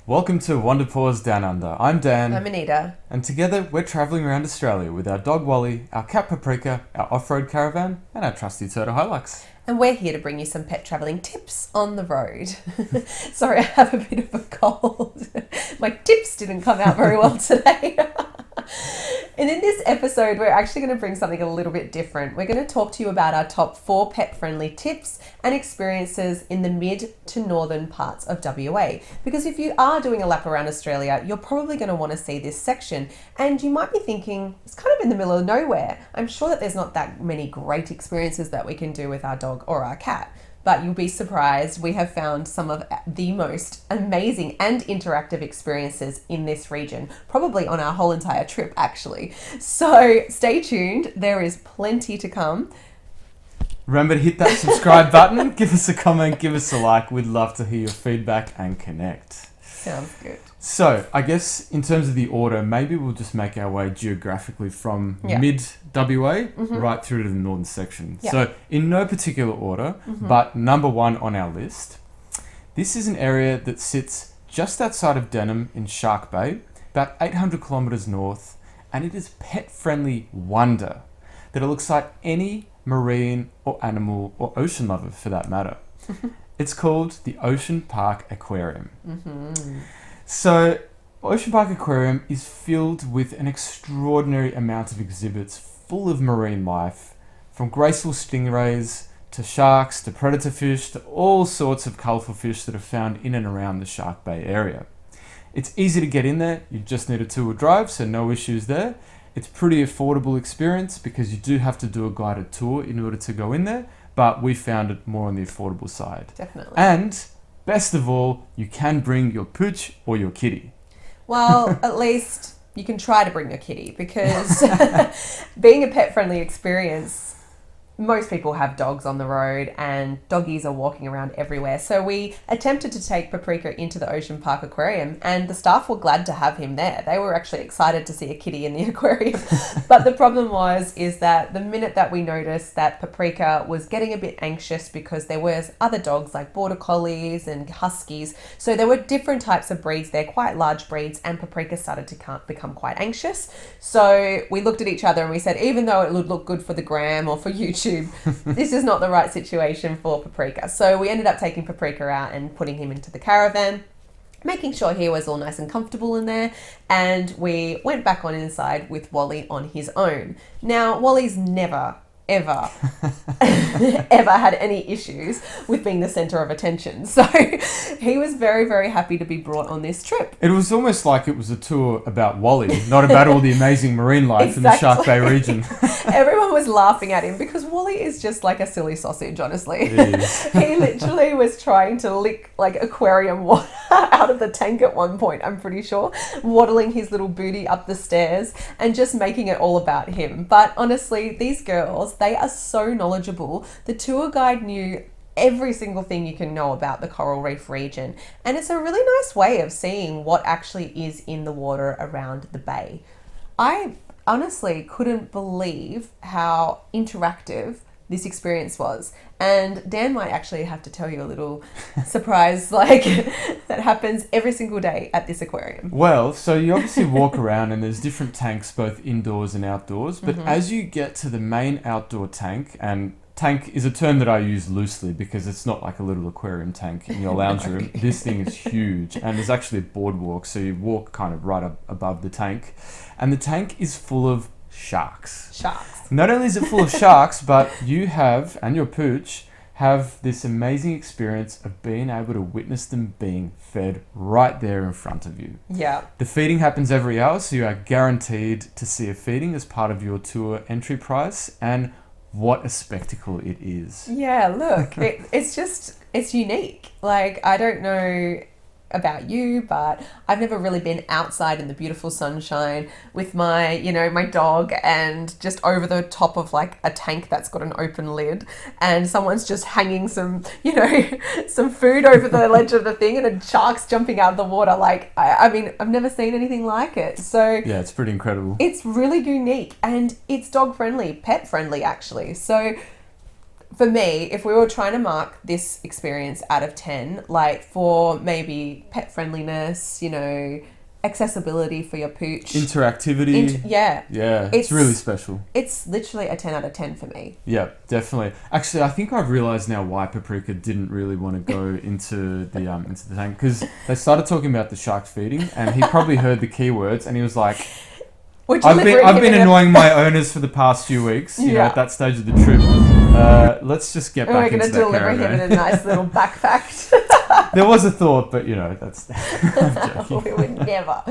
Welcome to Wonder Paws Down Under. I'm Dan. I'm Anita. And together we're travelling around Australia with our dog Wally, our cat Paprika, our off-road caravan, and our trusty turtle Hilux. And we're here to bring you some pet travelling tips on the road. Sorry, I have a bit of a cold. My tips didn't come out very well today. And in this episode, we're actually going to bring something a little bit different. We're going to talk to you about our top 4 pet-friendly tips and experiences in the mid to northern parts of WA. Because if you are doing a lap around Australia, you're probably going to want to see this section. And you might be thinking, it's kind of in the middle of nowhere. I'm sure that there's not that many great experiences that we can do with our dog or our cat. But you'll be surprised, we have found some of the most amazing and interactive experiences in this region, probably on our whole entire trip, actually. So stay tuned, there is plenty to come. Remember to hit that subscribe button, give us a comment, give us a like. We'd love to hear your feedback and connect. Sounds good. So, I guess in terms of the order, maybe we'll just make our way geographically from mid-WA right through to the northern section. Yeah. So, in no particular order, but number 1 on our list, this is an area that sits just outside of Denham in Shark Bay, about 800 kilometres north, and it is pet-friendly wonder that it looks like any marine or animal or ocean lover for that matter. It's called the Ocean Park Aquarium. So, Ocean Park Aquarium is filled with an extraordinary amount of exhibits full of marine life, from graceful stingrays to sharks to predator fish to all sorts of colourful fish that are found in and around the Shark Bay area. It's easy to get in there, you just need a 2-wheel drive, so no issues there. It's pretty affordable experience because you do have to do a guided tour in order to go in there, but we found it more on the affordable side. Definitely. And best of all, you can bring your pooch or your kitty. Well, at least you can try to bring your kitty, because being a pet-friendly experience, most people have dogs on the road and doggies are walking around everywhere. So we attempted to take Paprika into the Ocean Park Aquarium and the staff were glad to have him there. They were actually excited to see a kitty in the aquarium. But the problem is that the minute that we noticed that Paprika was getting a bit anxious because there was other dogs like border collies and huskies. So there were different types of breeds. They're quite large breeds, and Paprika started to become quite anxious. So we looked at each other and we said, even though it would look good for the gram or for YouTube, this is not the right situation for Paprika. So we ended up taking Paprika out and putting him into the caravan, making sure he was all nice and comfortable in there, and we went back on inside with Wally on his own. Now, Wally's never ever had any issues with being the center of attention, so he was very, very happy to be brought on this trip. It was almost like it was a tour about Wally, not about all the amazing marine life in the Shark Bay region. Everyone was laughing at him because Wally is just like a silly sausage, honestly. He literally was trying to lick like aquarium water out of the tank at one point, I'm pretty sure, waddling his little booty up the stairs and just making it all about him. But honestly, these girls, they are so knowledgeable. The tour guide knew every single thing you can know about the coral reef region, and it's a really nice way of seeing what actually is in the water around the bay. I honestly couldn't believe how interactive this experience was, and Dan might actually have to tell you a little surprise like that happens every single day at this aquarium. Well, so you obviously walk around and there's different tanks both indoors and outdoors, but as you get to the main outdoor tank, and tank is a term that I use loosely because it's not like a little aquarium tank in your lounge room. This thing is huge, and there's actually a boardwalk, so you walk kind of right up above the tank, and the tank is full of sharks. Not only is it full of sharks, but you have, and your pooch, have this amazing experience of being able to witness them being fed right there in front of you. Yeah. The feeding happens every hour, so you are guaranteed to see a feeding as part of your tour entry price, and what a spectacle it is. Yeah, look, it's unique. Like, I don't know about you, but I've never really been outside in the beautiful sunshine with my, my dog, and just over the top of like a tank that's got an open lid, and someone's just hanging some, some food over the ledge of the thing, and a shark's jumping out of the water. Like, I mean, I've never seen anything like it. So yeah, it's pretty incredible. It's really unique, and it's dog friendly, pet friendly actually. So for me, if we were trying to mark this experience out of 10, like for maybe pet friendliness, you know, accessibility for your pooch. Interactivity. Yeah. Yeah, it's really special. It's literally a 10 out of 10 for me. Yeah, definitely. Actually, I think I've realised now why Paprika didn't really want to go into the tank, because they started talking about the shark feeding, and he probably heard the keywords, and he was like, I've been annoying my owners for the past few weeks, you know, at that stage of the trip. Let's just get back into that caravan. We're going to deliver him in a nice little backpack. There was a thought, but, you know, that's... We would never.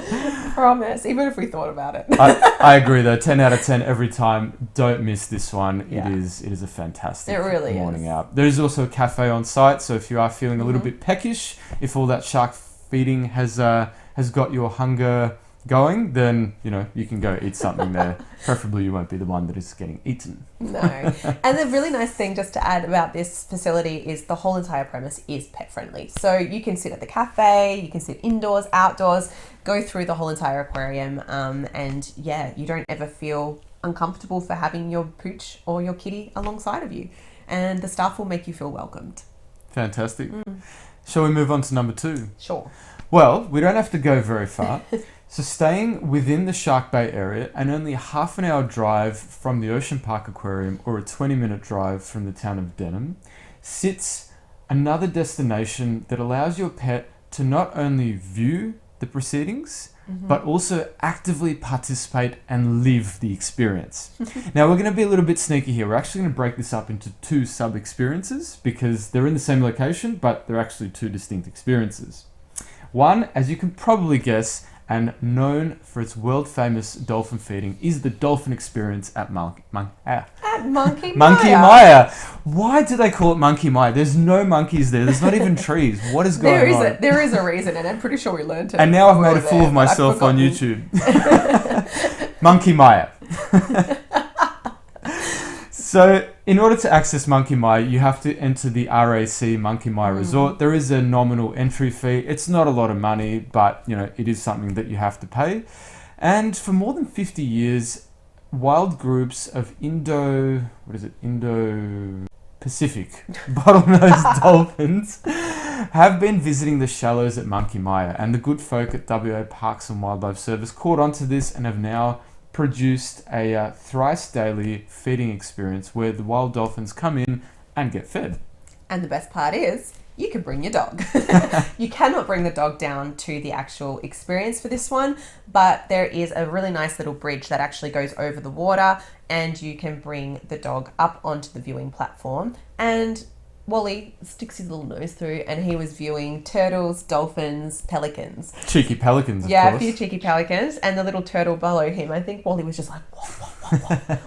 Promise. Even if we thought about it. I agree, though. 10 out of 10 every time. Don't miss this one. Yeah. It is a fantastic morning out. There is also a cafe on site, so if you are feeling a little bit peckish, if all that shark feeding has got your hunger going, then, you know, you can go eat something there. Preferably you won't be the one that is getting eaten. No. And the really nice thing just to add about this facility is the whole entire premise is pet friendly. So you can sit at the cafe, you can sit indoors, outdoors, go through the whole entire aquarium, and yeah, you don't ever feel uncomfortable for having your pooch or your kitty alongside of you. And the staff will make you feel welcomed. Fantastic. Shall we move on to number 2? Sure. Well, we don't have to go very far. So staying within the Shark Bay area and only a half an hour drive from the Ocean Park Aquarium or a 20-minute drive from the town of Denham sits another destination that allows your pet to not only view the proceedings, but also actively participate and live the experience. Now, we're going to be a little bit sneaky here. We're actually going to break this up into 2 sub-experiences because they're in the same location, but they're actually 2 distinct experiences. One, as you can probably guess, and known for its world-famous dolphin feeding, is the dolphin experience at Monkey Mia. Why do they call it Monkey Mia? There's no monkeys there. There's not even trees. What is going on? There is a reason, and I'm pretty sure we learned it. And now I've made a fool of myself on YouTube. Monkey Mia. So, in order to access Monkey Mia, you have to enter the RAC Monkey Mia Resort. There is a nominal entry fee. It's not a lot of money, but, you know, it is something that you have to pay. And for more than 50 years, wild groups of Indo-Pacific bottlenose dolphins have been visiting the shallows at Monkey Mia. And the good folk at WA Parks and Wildlife Service caught on to this and have now produced a thrice daily feeding experience where the wild dolphins come in and get fed. And the best part is, you can bring your dog. You cannot bring the dog down to the actual experience for this one, but there is a really nice little bridge that actually goes over the water, and you can bring the dog up onto the viewing platform. And Wally sticks his little nose through, and he was viewing turtles, dolphins, pelicans. Cheeky pelicans, of course. Yeah, a few cheeky pelicans, and the little turtle below him. I think Wally was just like,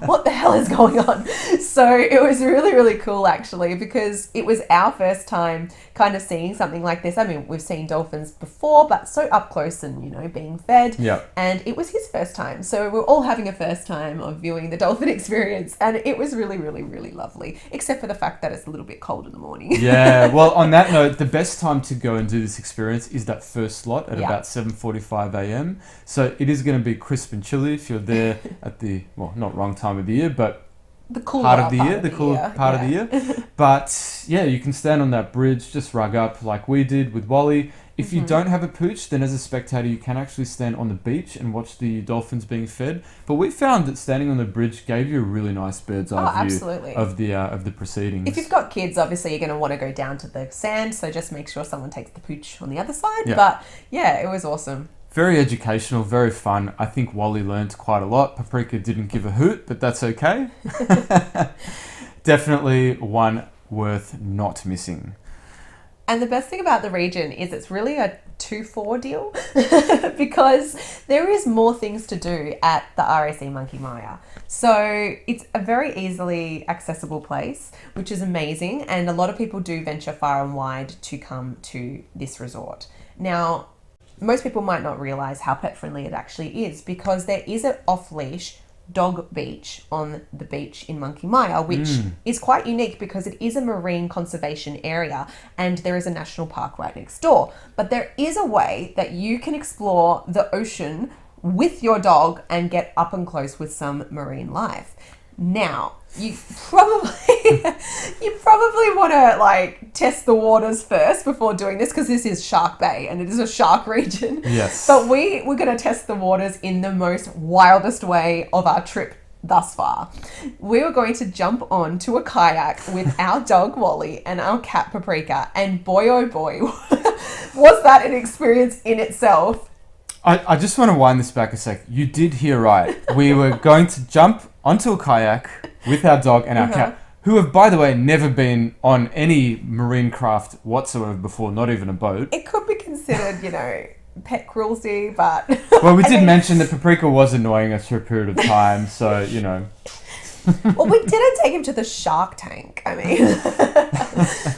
what the hell is going on? So it was really, really cool, actually, because it was our first time kind of seeing something like this. I mean, we've seen dolphins before, but so up close and, you know, being fed. Yeah. And it was his first time. So we're all having a first time of viewing the dolphin experience, and it was really, really, really lovely, except for the fact that it's a little bit cold in the morning. Yeah, well, on that note, the best time to go and do this experience is that first slot at about 7:45 a.m. So it is going to be crisp and chilly if you're there at the, well, not wrong time of the year, but the cool part of the year, the cool part of the year. But yeah, you can stand on that bridge, just rug up like we did with Wally. If you don't have a pooch, then as a spectator, you can actually stand on the beach and watch the dolphins being fed. But we found that standing on the bridge gave you a really nice bird's eye view of the proceedings. If you've got kids, obviously you're going to want to go down to the sand, so just make sure someone takes the pooch on the other side. Yeah. But yeah, it was awesome. Very educational, very fun. I think Wally learned quite a lot. Paprika didn't give a hoot, but that's okay. Definitely one worth not missing. And the best thing about the region is it's really a 2-4 deal because there is more things to do at the RAC Monkey Mia. So it's a very easily accessible place, which is amazing. And a lot of people do venture far and wide to come to this resort. Now, most people might not realise how pet friendly it actually is because there is an off-leash dog beach on the beach in Monkey Mia, which is quite unique because it is a marine conservation area and there is a national park right next door. But there is a way that you can explore the ocean with your dog and get up and close with some marine life. Now, you probably want to like test the waters first before doing this, because this is Shark Bay and it is a shark region. Yes. But we're going to test the waters in the most wildest way of our trip thus far. We were going to jump on to a kayak with our dog Wally and our cat Paprika, and boy oh boy was that an experience in itself. I just want to wind this back a sec. You did hear right. We were going to jump onto a kayak with our dog and our cat, who have, by the way, never been on any marine craft whatsoever before, not even a boat. It could be considered, you know, pet cruelty, but... Well, we did mention that Paprika was annoying us for a period of time, so, you know... Well, we didn't take him to the shark tank. I mean...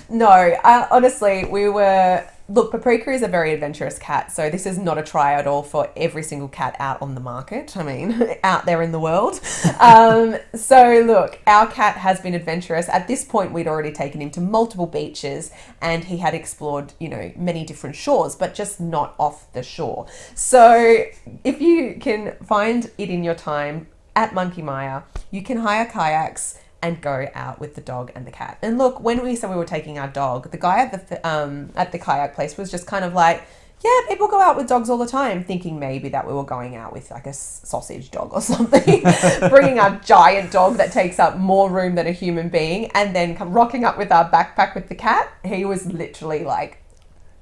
No, honestly, we were... Look, Paprika is a very adventurous cat, so this is not a try at all for every single cat out on the market. I mean, out there in the world. So look, our cat has been adventurous. At this point, we'd already taken him to multiple beaches and he had explored, you know, many different shores, but just not off the shore. So if you can find it in your time at Monkey Maya, you can hire kayaks and go out with the dog and the cat. And look, when we said we were taking our dog, the guy at the kayak place was just kind of like, yeah, people go out with dogs all the time, thinking maybe that we were going out with like a sausage dog or something, bringing our giant dog that takes up more room than a human being, and then rocking up with our backpack with the cat. He was literally like...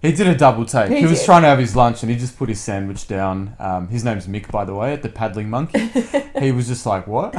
He did a double take. He was did. trying to have his lunch and he just put his sandwich down. His name's Mick, by the way, at the Paddling Monkey. He was just like, what?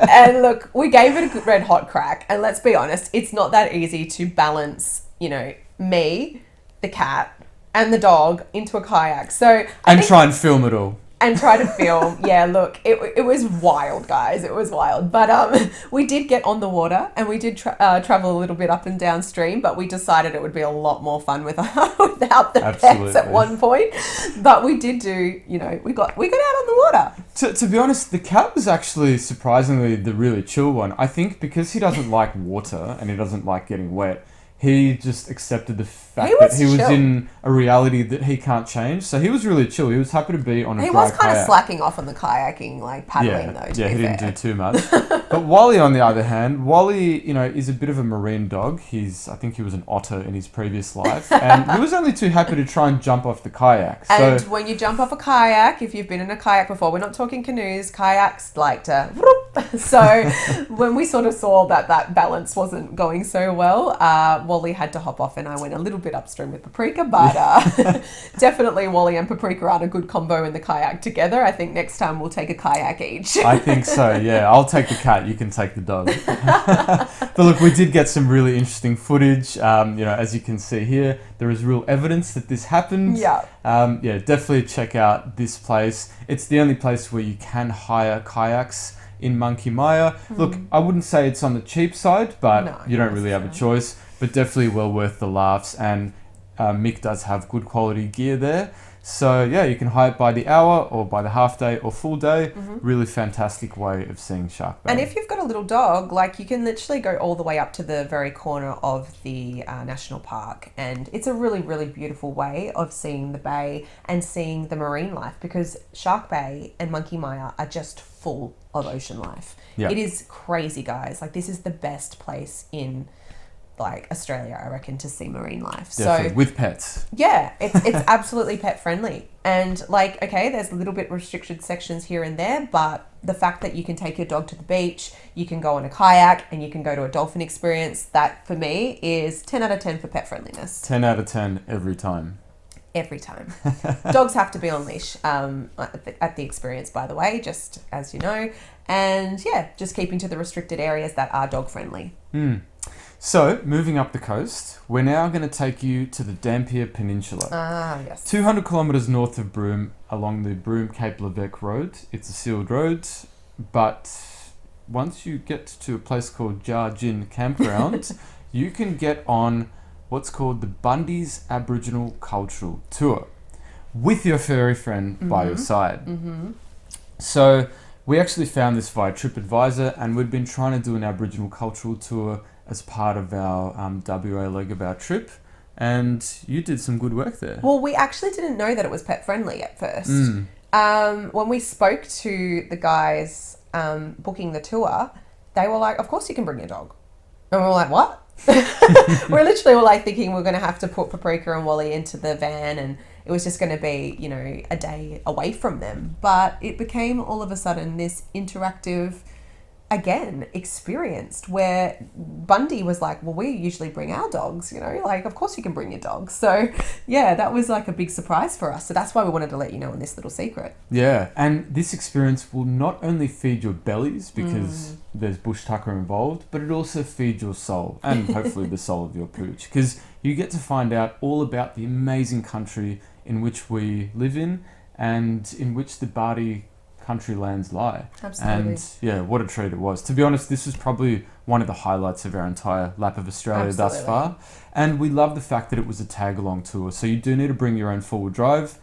And look, we gave it a good red hot crack. And let's be honest, it's not that easy to balance, you know, me, the cat, and the dog into a kayak. So Try and film it all. And try to film. Yeah, look, it was wild, guys. It was wild. But we did get on the water and we did travel a little bit up and downstream, but we decided it would be a lot more fun without the pets at one point. But we did do, you know, we got out on the water. To be honest, the cat was actually surprisingly the really chill one. I think because he doesn't like water and he doesn't like getting wet, he just accepted the fact that he was in a reality that he can't change. So he was really chill. He was happy to be on a dry kayak. He was kind of slacking off on the kayaking, like paddling though, he didn't do too much. But Wally, on the other hand, Wally, you know, is a bit of a marine dog. I think he was an otter in his previous life. And he was only too happy to try and jump off the kayak. And when you jump off a kayak, if you've been in a kayak before, we're not talking canoes, kayaks like to... So when we sort of saw that balance wasn't going so well, Wally had to hop off and I went a little bit upstream with Paprika, but definitely Wally and Paprika aren't a good combo in the kayak together. I think next time we'll take a kayak each. I think so, yeah. I'll take the cat, you can take the dog. But look, we did get some really interesting footage. You know, as you can see here, there is real evidence that this happened. Yeah. Definitely check out this place. It's the only place where you can hire kayaks in Monkey Maya. Look, I wouldn't say it's on the cheap side, but you don't really have a choice. But definitely well worth the laughs, and Mick does have good quality gear there. So yeah, you can hire it by the hour or by the half day or full day. Really fantastic way of seeing Shark Bay. And if you've got a little dog, like you can literally go all the way up to the very corner of the national park, and it's a really, really beautiful way of seeing the bay and seeing the marine life, because Shark Bay and Monkey Maya are just full of ocean life. Yeah. It is crazy, guys. Like, this is the best place in like Australia, I reckon, to see marine life. Definitely. So with pets. yeah, it's absolutely pet friendly. And like, okay, there's a little bit restricted sections here and there, but the fact that you can take your dog to the beach, you can go on a kayak, and you can go to a dolphin experience, that for me is 10 out of 10 for pet friendliness. 10 out of 10 every time. Every time. Dogs have to be on leash at the experience, by the way, just as you know. And yeah, just keeping to the restricted areas that are dog friendly. So, moving up the coast, we're now going to take you to the Dampier Peninsula. Ah, yes. 200 kilometres north of Broome, along the Broome-Cape Leveque Road. It's a sealed road, but once you get to a place called Jar Jin Campground, you can get on what's called the Bundy's Aboriginal Cultural Tour with your furry friend by your side. So, we actually found this via TripAdvisor, and we'd been trying to do an Aboriginal cultural tour as part of our WA leg of our trip, and you did some good work there. Well, we actually didn't know that it was pet friendly at first. When we spoke to the guys booking the tour, they were like, of course you can bring your dog. And we were like, what? We're literally all like thinking we're going to have to put Paprika and Wally into the van and it was just going to be, you know, a day away from them. But it became all of a sudden this interactive, again, experienced where Bundy was like, well, we usually bring our dogs, you know, like, of course you can bring your dogs. So yeah, that was like a big surprise for us. So that's why we wanted to let you know in this little secret. Yeah, and this experience will not only feed your bellies because there's bush tucker involved, but it also feeds your soul and hopefully the soul of your pooch, because you get to find out all about the amazing country in which we live in and in which the Bardi country lands lie. Absolutely. And yeah, what a treat it was. To be honest, this was probably one of the highlights of our entire lap of Australia thus far. And we love the fact that it was a tag-along tour. So you do need to bring your own four-wheel drive,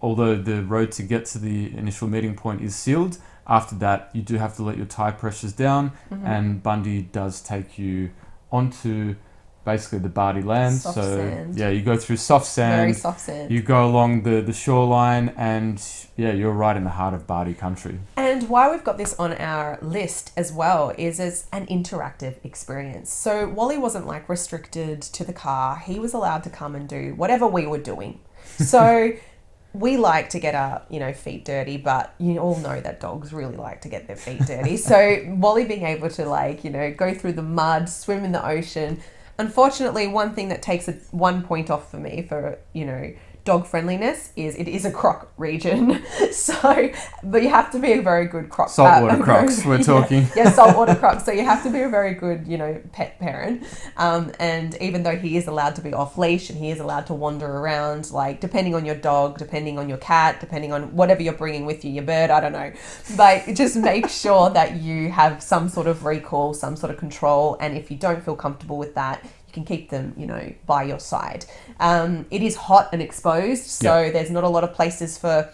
although the road to get to the initial meeting point is sealed. After that, you do have to let your tyre pressures down, and Bundy does take you onto basically the Bardi land. Soft sand. Yeah, you go through soft sand. Very soft sand. You go along the shoreline and yeah, you're right in the heart of Bardi country. And why we've got this on our list as well is as an interactive experience. So Wally wasn't like restricted to the car. He was allowed to come and do whatever we were doing. So we like to get our, you know, feet dirty, but you all know that dogs really like to get their feet dirty. So Wally being able to like, you know, go through the mud, swim in the ocean. Unfortunately, one thing that takes 1 point off for me for, you know, dog friendliness is it is a croc region. So, but you have to be a very good croc. Saltwater crocs, we're talking. Yeah, saltwater crocs. So you have to be a very good, you know, pet parent. And even though he is allowed to be off leash and he is allowed to wander around, like depending on your dog, depending on your cat, depending on whatever you're bringing with you, your bird, I don't know. But just make sure that you have some sort of recall, some sort of control. And if you don't feel comfortable with that, can keep them, you know, by your side. It is hot and exposed, so there's not a lot of places for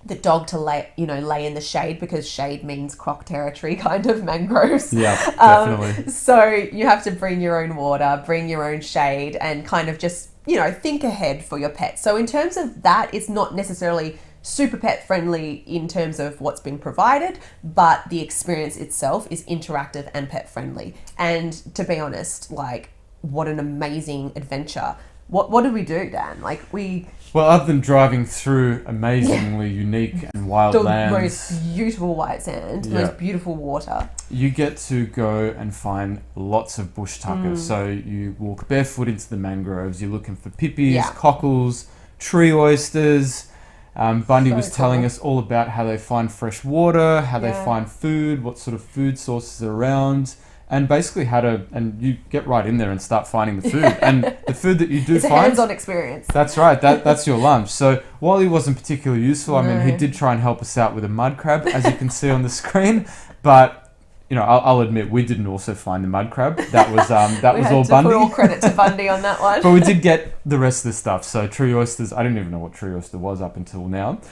the dog to lay in the shade, because shade means croc territory, kind of mangroves. Yeah, definitely. So you have to bring your own water, bring your own shade, and kind of just, you know, think ahead for your pet. So in terms of that, it's not necessarily super pet friendly in terms of what's being provided, but the experience itself is interactive and pet friendly. And to be honest, like, what an amazing adventure. What did we do, Dan? Well, other than driving through amazingly unique and wild lands, most beautiful white sand, most beautiful water, you get to go and find lots of bush tucker. So you walk barefoot into the mangroves, you're looking for pippies, cockles, tree oysters. Bundy was telling us all about how they find fresh water, how they find food, what sort of food sources are around. And basically and you get right in there and start finding the food. And the food that you do it's find... It's a hands-on experience. That's right. That's your lunch. So Wally wasn't particularly useful. I mean, he did try and help us out with a mud crab, as you can see on the screen. But, you know, I'll admit, we didn't also find the mud crab. That was all Bundy. We had to put all credit to Bundy on that one. But we did get the rest of the stuff. So tree oysters, I didn't even know what tree oyster was up until now.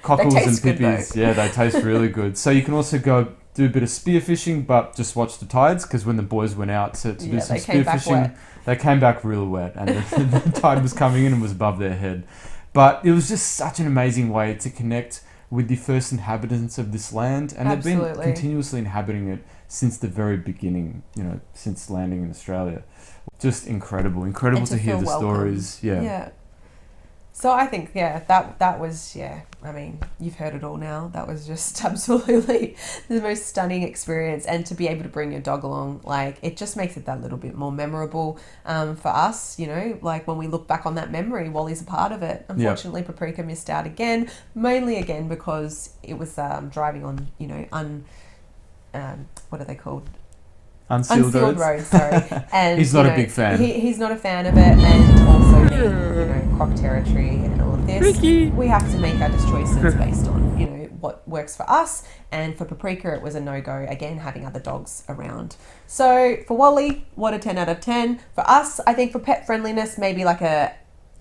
Cockles and pippies. They taste really good. So you can also go do a bit of spear fishing, but just watch the tides, because when the boys went out to do some spear fishing, they came back real wet, and the tide was coming in and was above their head. But it was just such an amazing way to connect with the first inhabitants of this land, and they've been continuously inhabiting it since the very beginning, you know, since landing in Australia. Just incredible to hear the stories. Yeah. So I think, that was, I mean, you've heard it all now. That was just absolutely the most stunning experience. And to be able to bring your dog along, like, it just makes it that little bit more memorable for us, you know, like when we look back on that memory, Wally's a part of it. Unfortunately, Paprika missed out again, mainly again because it was driving on, you know, what are they called? Unsealed roads, sorry. And he's not a big fan. He's not a fan of it, and also being, you know, croc territory and all of this. We have to make our choices based on, you know, what works for us. And for Paprika, it was a no-go, again, having other dogs around. So for Wally, what a 10 out of 10. For us, I think for pet friendliness, maybe like a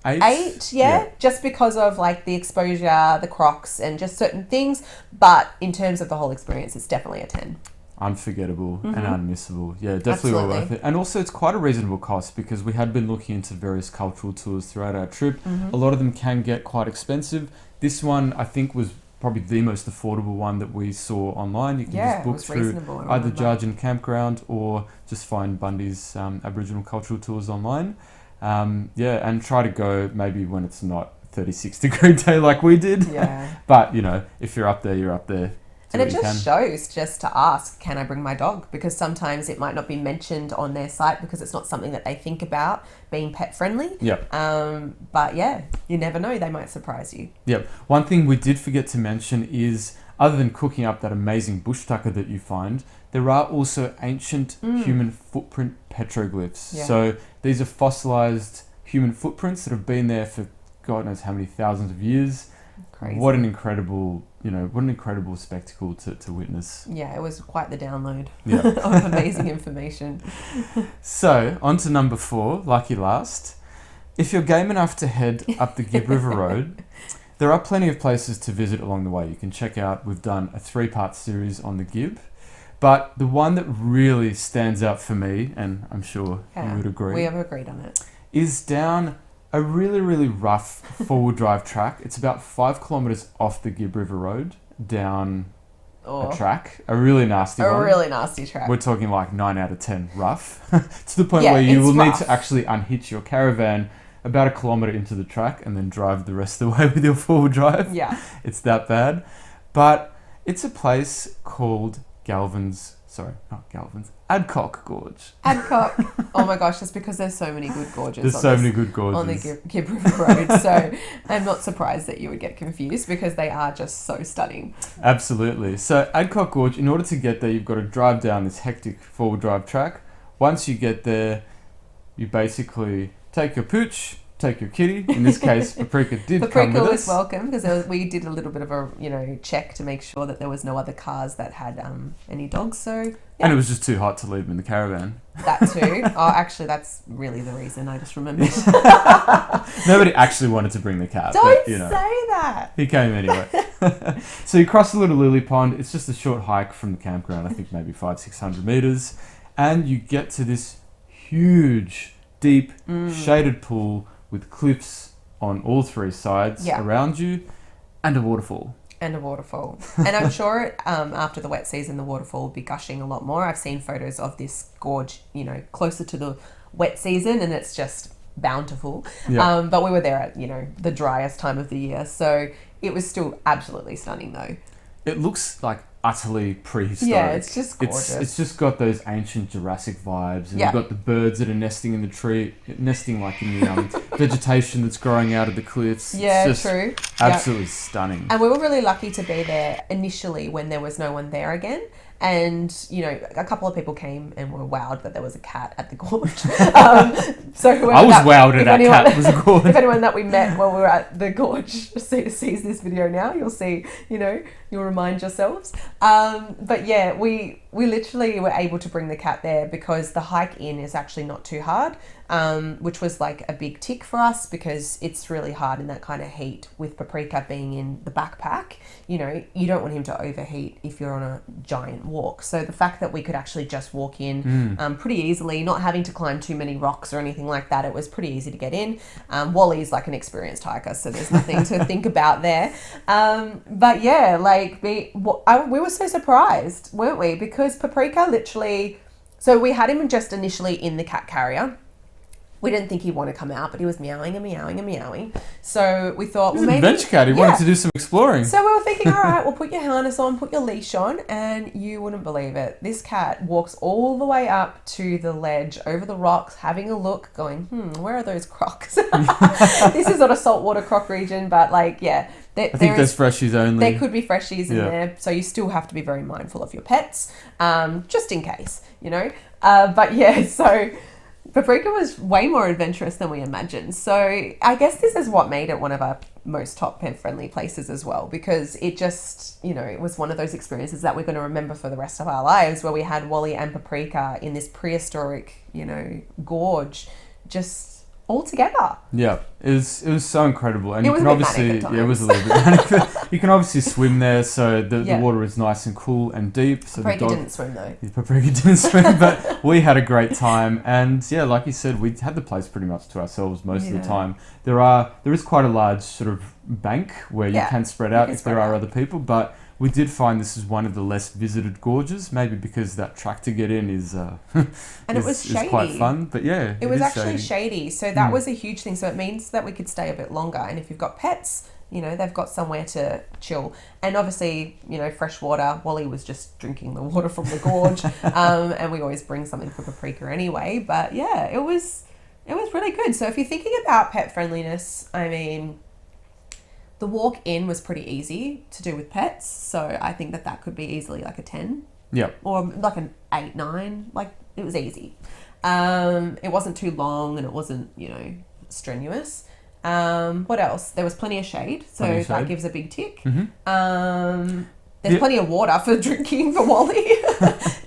8, just because of like the exposure, the crocs, and just certain things. But in terms of the whole experience, it's definitely a 10. Unforgettable and unmissable. Yeah, definitely well worth it. And also it's quite a reasonable cost, because we had been looking into various cultural tours throughout our trip. A lot of them can get quite expensive. This one, I think, was probably the most affordable one that we saw online. You can Yeah, just it book was through reasonable. I either remember. Jargon Campground or just find Bundy's Aboriginal Cultural Tours online. And try to go maybe when it's not 36-degree day like we did. Yeah. But, you know, if you're up there, you're up there. Do And it what you just can. shows just to ask, can I bring my dog? Because sometimes it might not be mentioned on their site because it's not something that they think about being pet friendly. Yep. But yeah, you never know. They might surprise you. Yep. One thing we did forget to mention is, other than cooking up that amazing bush tucker that you find, there are also ancient human footprint petroglyphs. Yeah. So these are fossilized human footprints that have been there for God knows how many thousands of years. Crazy. What an incredible spectacle to witness. Yeah, it was quite the download Yeah. of amazing information. So, on to number 4, lucky last. If you're game enough to head up the Gibb River Road, there are plenty of places to visit along the way. You can check out, we've done a 3-part series on the Gibb, but the one that really stands out for me, and I'm sure you would agree, We have agreed on it. is down a really, really rough four-wheel drive track. It's about 5 kilometres off the Gibb River Road, down a track, a really nasty one. A really nasty track. We're talking like 9 out of 10 rough, to the point Yeah, where you it's will need rough. to actually unhitch your caravan about 1 kilometre into the track and then drive the rest of the way with your four-wheel drive. Yeah. It's that bad. But it's a place called Adcock Gorge. Adcock. Oh my gosh, that's because there's so many good gorges. There's so many good gorges. on the Gibb River Road. So I'm not surprised that you would get confused because they are just so stunning. Absolutely. So Adcock Gorge, in order to get there, you've got to drive down this hectic four-wheel drive track. Once you get there, you basically take your pooch, take your kitty. In this case, Paprika did come Paprika with was us. welcome because we did a little bit of a check to make sure that there was no other cars that had any dogs. So And it was just too hot to leave him in the caravan. that too. Oh, actually, that's really the reason. I just remembered. Nobody actually wanted to bring the cat. Don't but, you know, say that. he came anyway. So you cross the little lily pond. It's just a short hike from the campground. I think maybe 500-600 meters, and you get to this huge, deep, shaded pool with cliffs on all 3 sides around you, and a waterfall. And a waterfall. And I'm sure after the wet season, the waterfall will be gushing a lot more. I've seen photos of this gorge, closer to the wet season, and it's just bountiful. Yeah. But we were there at, the driest time of the year. So it was still absolutely stunning, though. It looks like utterly prehistoric. Yeah, it's just gorgeous. It's just got those ancient Jurassic vibes, and Yeah. you've got the birds that are nesting in the tree, nesting like in the vegetation that's growing out of the cliffs. Yeah, it's just true. absolutely stunning. And we were really lucky to be there initially when there was no one there again. And, a couple of people came and were wowed that there was a cat at the gorge. So whoever I was that- wowed at if that anyone- cat. Was a gorge. If anyone that we met while we were at the gorge sees this video now, you'll see, you'll remind yourselves. But yeah, we literally were able to bring the cat there because the hike in is actually not too hard, which was like a big tick for us because it's really hard in that kind of heat with Paprika being in the backpack. You don't want him to overheat if you're on a giant walk. So the fact that we could actually just walk in pretty easily, not having to climb too many rocks or anything like that, it was pretty easy to get in. Wally's like an experienced hiker, so there's nothing to think about there. But yeah, we were so surprised, weren't we? Because Paprika literally, so we had him just initially in the cat carrier. We didn't think he'd want to come out, but he was meowing and meowing and meowing. So we thought, He's well, an maybe... adventure cat. He wanted to do some exploring. So we were thinking, all right, we'll put your harness on, put your leash on, and you wouldn't believe it. This cat walks all the way up to the ledge, over the rocks, having a look, going, where are those crocs? This is not a saltwater croc region, but I think there's freshies only. There could be freshies in there, so you still have to be very mindful of your pets, just in case, But yeah, so... Paprika was way more adventurous than we imagined. So I guess this is what made it one of our most top pet-friendly places as well, because it just, it was one of those experiences that we're going to remember for the rest of our lives, where we had Wally and Paprika in this prehistoric, gorge, just all together. Yeah, it was so incredible, and It you was can a bit obviously manic at it was a little bit manic, but you can obviously swim there, so the Yeah. water is nice and cool and deep. So Paprika the dog didn't swim though. Paprika didn't swim, but we had a great time, and yeah, like you said, we had the place pretty much to ourselves most of the Yeah. time. There is quite a large sort of bank where you Yeah, can spread you out can if there spread are out. other people, but we did find this is one of the less visited gorges, maybe because that track to get in is And it was is quite shady. fun. But yeah, It was is actually shady, so that Mm. was a huge thing. So it means that we could stay a bit longer. And if you've got pets, you know, they've got somewhere to chill. And obviously, you know, fresh water. Wally was just drinking the water from the gorge. And we always bring something for Paprika anyway. But yeah, it was really good. So if you're thinking about pet friendliness, I mean, the walk in was pretty easy to do with pets. So I think that could be easily like a 10 Yeah. or like an 8, 9. Like, it was easy. It wasn't too long and it wasn't, you know, strenuous. What else? There was plenty of shade, so Plenty of that shade. gives a big tick. Mm-hmm. There's Yeah. plenty of water for drinking for Wally,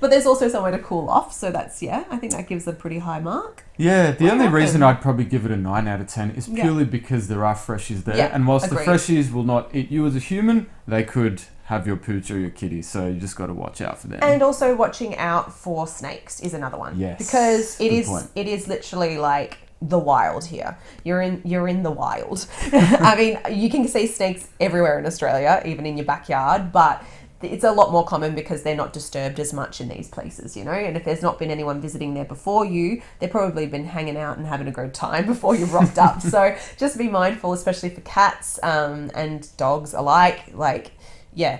but there's also somewhere to cool off. So that's, yeah, I think that gives a pretty high mark. Yeah, the What only reason happened? I'd probably give it a 9 out of 10 is Yeah. purely because there are freshies there. Yeah, And whilst agreed. the freshies will not eat you as a human, they could have your pooch or your kitty. So you just got to watch out for them. And also watching out for snakes is another one. Yes, Because good point. it is literally like the wild here. You're in the wild. I mean, you can see snakes everywhere in Australia, even in your backyard, but it's a lot more common because they're not disturbed as much in these places, you know? And if there's not been anyone visiting there before you, they've probably been hanging out and having a good time before you rocked up. So just be mindful, especially for cats and dogs alike. Like, yeah,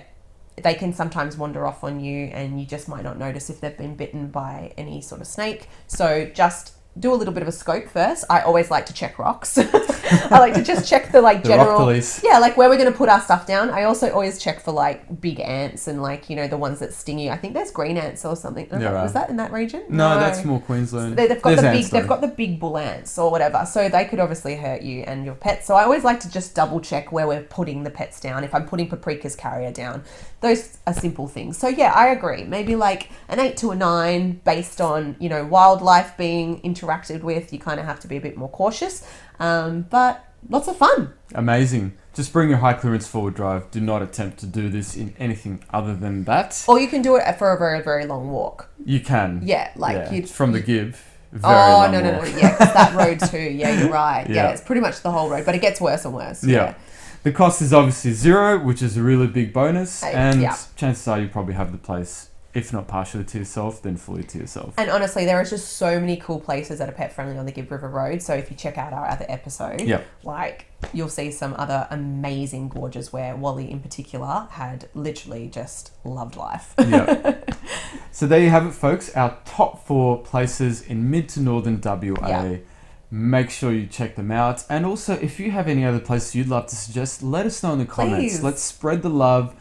they can sometimes wander off on you and you just might not notice if they've been bitten by any sort of snake. So just do a little bit of a scope first. I always like to check rocks. I like to just check the like The general, rock police. yeah, like where we're going to put our stuff down. I also always check for like big ants and like, you know, the ones that sting you. I think there's green ants or something. Yeah, right. Was that in that region? No, that's more Queensland. They've got There's the ants, big, they've though. got the big bull ants or whatever, so they could obviously hurt you and your pets. So I always like to just double check where we're putting the pets down. If I'm putting Paprika's carrier down, those are simple things. So yeah, I agree. Maybe like an 8 to a 9 based on, you know, wildlife being interacted with. You kind of have to be a bit more cautious, but lots of fun. Amazing. Just bring your high clearance forward drive. Do not attempt to do this in anything other than that. Or you can do it for a very, very long walk. You can. Yeah, like Yeah, you'd it's from the Gib. Very Oh, long no, walk. yeah, 'cause that road too. Yeah, you're right. Yeah. Yeah. It's pretty much the whole road, but it gets worse and worse. Yeah. The cost is obviously 0, which is a really big bonus. Hey, And yeah. chances are you probably have the place, if not partially to yourself, then fully to yourself. And honestly, there are just so many cool places that are pet friendly on the Gibb River Road. So if you check out our other episode, Yep. like you'll see some other amazing gorges where Wally in particular had literally just loved life. Yeah. So there you have it, folks. Our top 4 places in mid to northern WA. Yeah. Make sure you check them out. And also, if you have any other places you'd love to suggest, let us know in the comments. Please. Let's spread the love,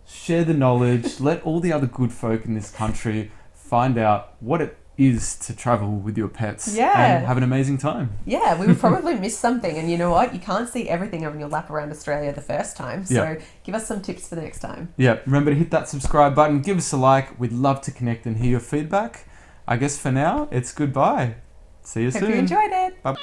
share the knowledge, let all the other good folk in this country find out what it is to travel with your pets Yeah. and have an amazing time. Yeah, we would probably miss something. And you know what? You can't see everything on your lap around Australia the first time. So Yeah. give us some tips for the next time. Yeah, remember to hit that subscribe button, give us a like. We'd love to connect and hear your feedback. I guess for now, it's goodbye. See you Hope soon. you enjoyed it. Bye.